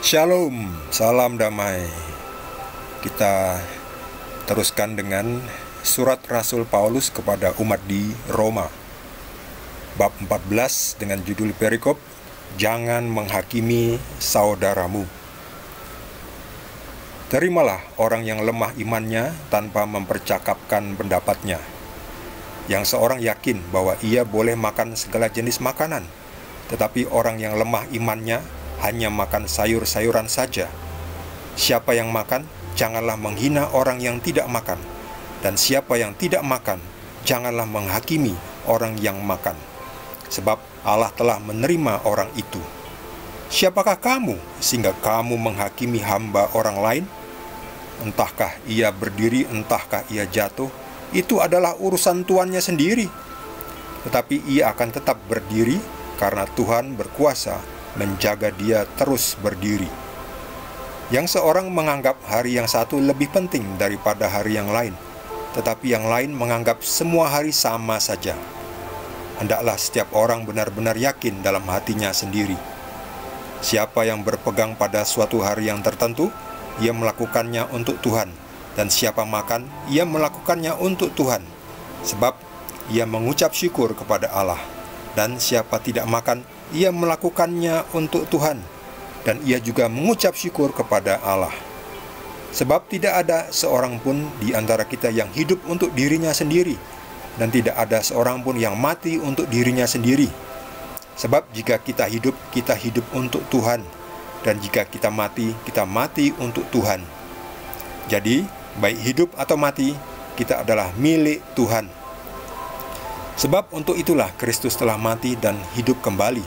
Shalom, salam damai. Kita teruskan dengan surat Rasul Paulus kepada umat di Roma. Bab 14 dengan judul perikop, Jangan menghakimi saudaramu. Terimalah orang yang lemah imannya tanpa mempercakapkan pendapatnya. Yang seorang yakin bahwa ia boleh makan segala jenis makanan, tetapi orang yang lemah imannya hanya makan sayur-sayuran saja. Siapa yang makan, janganlah menghina orang yang tidak makan. Dan siapa yang tidak makan, janganlah menghakimi orang yang makan. Sebab Allah telah menerima orang itu. Siapakah kamu sehingga kamu menghakimi hamba orang lain? Entahkah ia berdiri, entahkah ia jatuh, itu adalah urusan tuannya sendiri. Tetapi ia akan tetap berdiri karena Tuhan berkuasa menjaga dia terus berdiri. Yang seorang menganggap hari yang satu lebih penting daripada hari yang lain, tetapi yang lain menganggap semua hari sama saja. Hendaklah setiap orang benar-benar yakin dalam hatinya sendiri. Siapa yang berpegang pada suatu hari yang tertentu, ia melakukannya untuk Tuhan. Dan siapa makan, ia melakukannya untuk Tuhan, sebab ia mengucap syukur kepada Allah. Dan siapa tidak makan, ia melakukannya untuk Tuhan, dan ia juga mengucap syukur kepada Allah. Sebab tidak ada seorang pun di antara kita yang hidup untuk dirinya sendiri, dan tidak ada seorang pun yang mati untuk dirinya sendiri. Sebab jika kita hidup untuk Tuhan, dan jika kita mati untuk Tuhan. Jadi, baik hidup atau mati, kita adalah milik Tuhan. Sebab untuk itulah Kristus telah mati dan hidup kembali,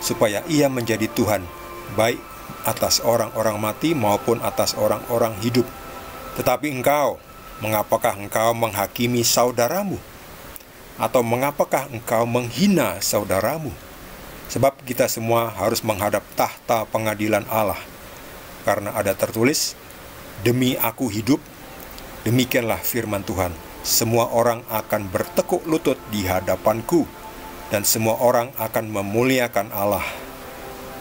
supaya ia menjadi Tuhan, baik atas orang-orang mati maupun atas orang-orang hidup. Tetapi engkau, mengapakah engkau menghakimi saudaramu? Atau mengapakah engkau menghina saudaramu? Sebab kita semua harus menghadap tahta pengadilan Allah. Karena ada tertulis, demi aku hidup, demikianlah firman Tuhan, semua orang akan bertekuk lutut di hadapanku, dan semua orang akan memuliakan Allah.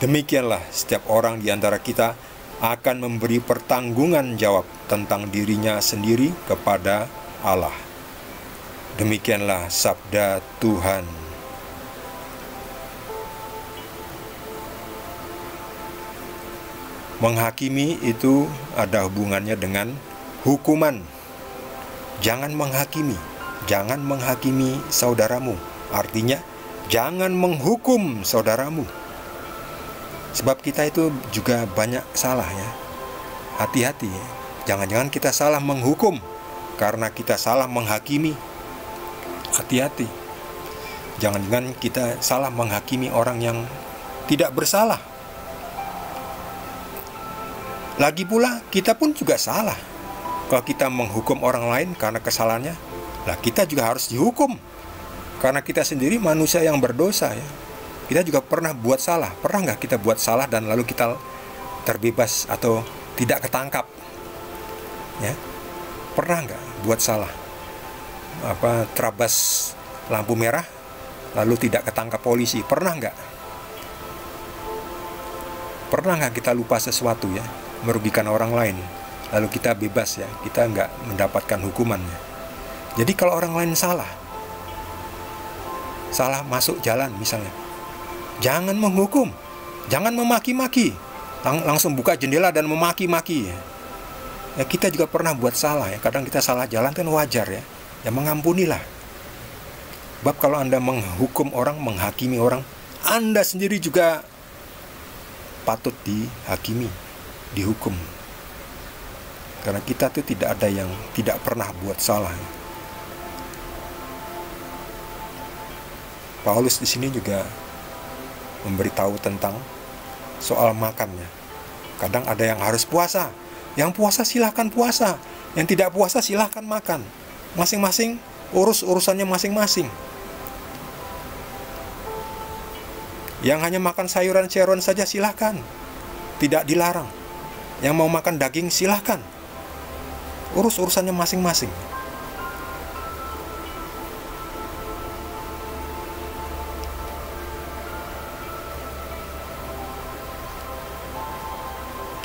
Demikianlah setiap orang di antara kita akan memberi pertanggungan jawab tentang dirinya sendiri kepada Allah. Demikianlah sabda Tuhan. Menghakimi itu ada hubungannya dengan hukuman. Jangan menghakimi saudaramu. Artinya, jangan menghukum saudaramu. Sebab kita itu juga banyak salah ya. Hati-hati ya. Jangan-jangan kita salah menghukum karena kita salah menghakimi. Hati-hati. Jangan-jangan kita salah menghakimi orang yang tidak bersalah. Lagi pula, kita pun juga salah. Kalau kita menghukum orang lain karena kesalahannya, lah kita juga harus dihukum. Karena kita sendiri manusia yang berdosa ya. Kita juga pernah buat salah. Pernah nggak kita buat salah dan lalu kita terbebas atau tidak ketangkap? Ya, pernah nggak buat salah? Terabas lampu merah lalu tidak ketangkap polisi? Pernah nggak? Pernah nggak kita lupa sesuatu ya, merugikan orang lain, lalu kita bebas ya, kita nggak mendapatkan hukumannya. Jadi kalau orang lain salah masuk jalan misalnya, jangan menghukum, jangan memaki-maki, langsung buka jendela dan memaki-maki ya. Kita juga pernah buat salah ya, kadang kita salah jalan kan wajar ya, ya mengampunilah. Sebab kalau Anda menghukum orang, menghakimi orang, Anda sendiri juga patut dihakimi, dihukum. Karena kita tuh tidak ada yang tidak pernah buat salah. Paulus di sini juga memberitahu tentang soal makannya. Kadang ada yang harus puasa. Yang puasa silahkan puasa, yang tidak puasa silahkan makan. Masing-masing urusannya masing-masing. Yang hanya makan sayuran-sayuran saja silahkan, tidak dilarang. Yang mau makan daging silahkan, urusannya masing-masing.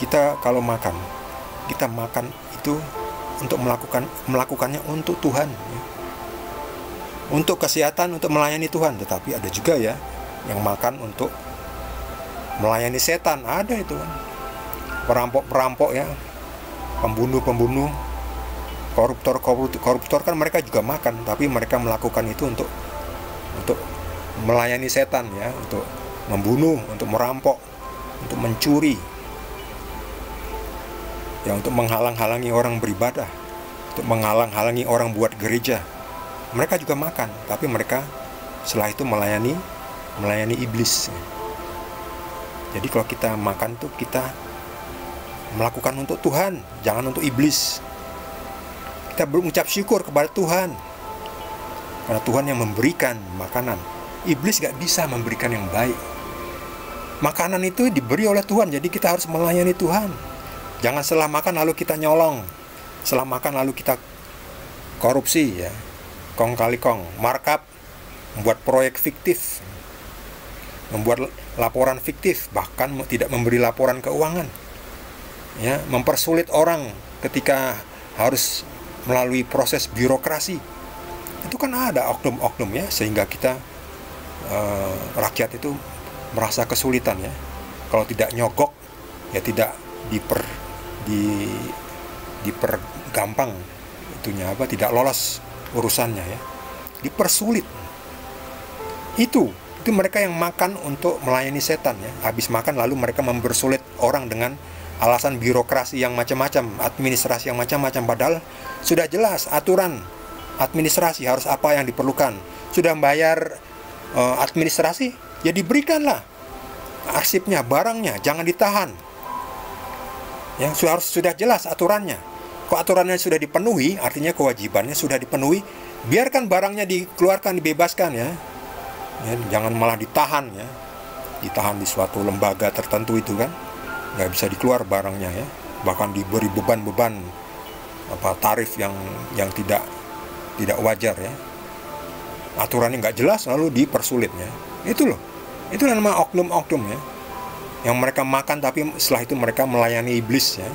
Kita kalau makan, kita makan itu untuk melakukannya untuk Tuhan, ya. Untuk kesehatan, untuk melayani Tuhan. Tetapi ada juga ya yang makan untuk melayani setan. Ada itu kan, perampok-perampok ya, pembunuh-pembunuh, koruptor kan mereka juga makan, tapi mereka melakukan itu untuk melayani setan ya, untuk membunuh, untuk merampok, untuk mencuri, ya, untuk menghalang-halangi orang beribadah, untuk menghalang-halangi orang buat gereja. Mereka juga makan, tapi mereka setelah itu melayani iblis. Jadi kalau kita makan tuh kita melakukan untuk Tuhan, jangan untuk iblis. Kita berucap syukur kepada Tuhan, karena Tuhan yang memberikan makanan. Iblis gak bisa memberikan yang baik. Makanan itu diberi oleh Tuhan, jadi kita harus melayani Tuhan. Jangan setelah makan lalu kita nyolong, setelah makan lalu kita korupsi ya, kong kali kong, markup, membuat proyek fiktif, membuat laporan fiktif, bahkan tidak memberi laporan keuangan, ya, mempersulit orang ketika harus melalui proses birokrasi. Itu kan ada oknum-oknum ya, sehingga kita rakyat itu merasa kesulitan ya. Kalau tidak nyogok ya tidak dipergampang itunya apa, tidak lolos urusannya ya, dipersulit. Itu mereka yang makan untuk melayani setan ya. Habis makan lalu mereka mempersulit orang dengan alasan birokrasi yang macam-macam, administrasi yang macam-macam, padahal sudah jelas aturan administrasi harus apa yang diperlukan. Sudah bayar administrasi, ya diberikanlah arsipnya, barangnya, jangan ditahan. Yang sudah jelas aturannya. Kalau aturannya sudah dipenuhi, artinya kewajibannya sudah dipenuhi, biarkan barangnya dikeluarkan, dibebaskan ya. Ya, jangan malah ditahan ya. Ditahan di suatu lembaga tertentu itu kan nggak bisa dikeluar barangnya ya. Bahkan diberi beban-beban tarif yang tidak wajar ya. Aturannya nggak jelas lalu dipersulitnya. Itu loh. Itu nama oknum-oknum ya. Yang mereka makan tapi setelah itu mereka melayani iblis ya.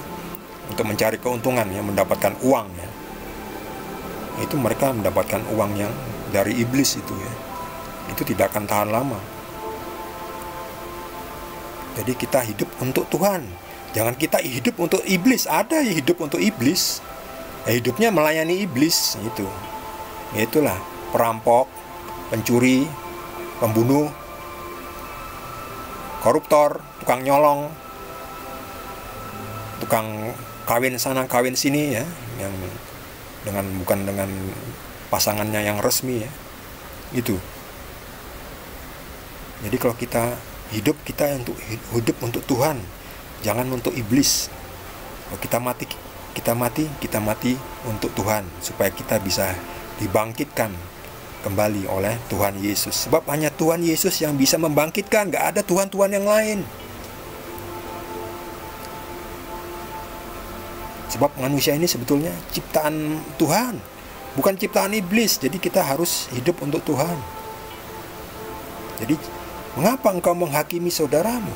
Untuk mencari keuntungan ya, mendapatkan uang ya. Itu mereka mendapatkan uang yang dari iblis itu ya. Itu tidak akan tahan lama. Jadi kita hidup untuk Tuhan. Jangan kita hidup untuk iblis. Ada yang hidup untuk iblis. Ya, hidupnya melayani iblis itu. Ya, itulah perampok, pencuri, pembunuh, koruptor, tukang nyolong, tukang kawin sana kawin sini ya, yang bukan dengan pasangannya yang resmi ya. Itu. Jadi kalau kita hidup untuk Tuhan, jangan untuk iblis. Kalau kita mati untuk Tuhan, supaya kita bisa dibangkitkan kembali oleh Tuhan Yesus. Sebab hanya Tuhan Yesus yang bisa membangkitkan, gak ada Tuhan-Tuhan yang lain. Sebab manusia ini sebetulnya ciptaan Tuhan, bukan ciptaan iblis. Jadi kita harus hidup untuk Tuhan. Jadi mengapa engkau menghakimi saudaramu?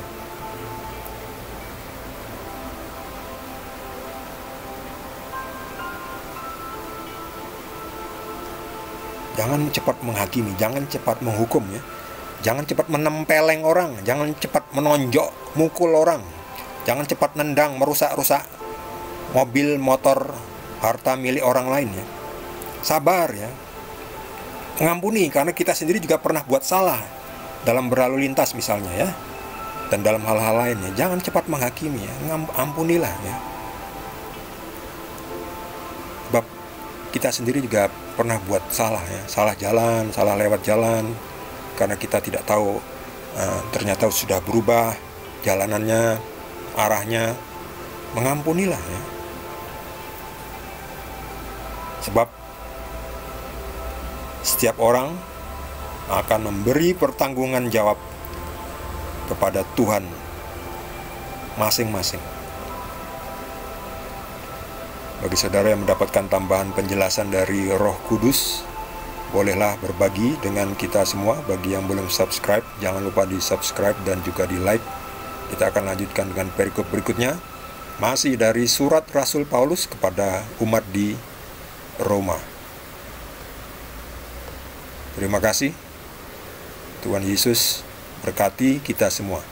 Jangan cepat menghakimi, jangan cepat menghukum ya. Jangan cepat menempeleng orang, jangan cepat menonjok, mukul orang. Jangan cepat nendang, merusak-rusak mobil, motor, harta milik orang lain ya. Sabar ya. Mengampuni, karena kita sendiri juga pernah buat salah dalam berlalu lintas misalnya ya. Dan dalam hal-hal lainnya, jangan cepat menghakimi ya. Ampunilah ya. Sebab kita sendiri juga pernah buat salah ya, salah jalan, salah lewat jalan, karena kita tidak tahu ternyata sudah berubah jalanannya, arahnya. Mengampunilah ya. Sebab setiap orang akan memberi pertanggungan jawab kepada Tuhan masing-masing. Bagi saudara yang mendapatkan tambahan penjelasan dari Roh Kudus, bolehlah berbagi dengan kita semua. Bagi yang belum subscribe, jangan lupa di subscribe dan juga di like. Kita akan lanjutkan dengan perikop berikutnya. Masih dari surat Rasul Paulus kepada umat di Roma. Terima kasih. Tuhan Yesus berkati kita semua.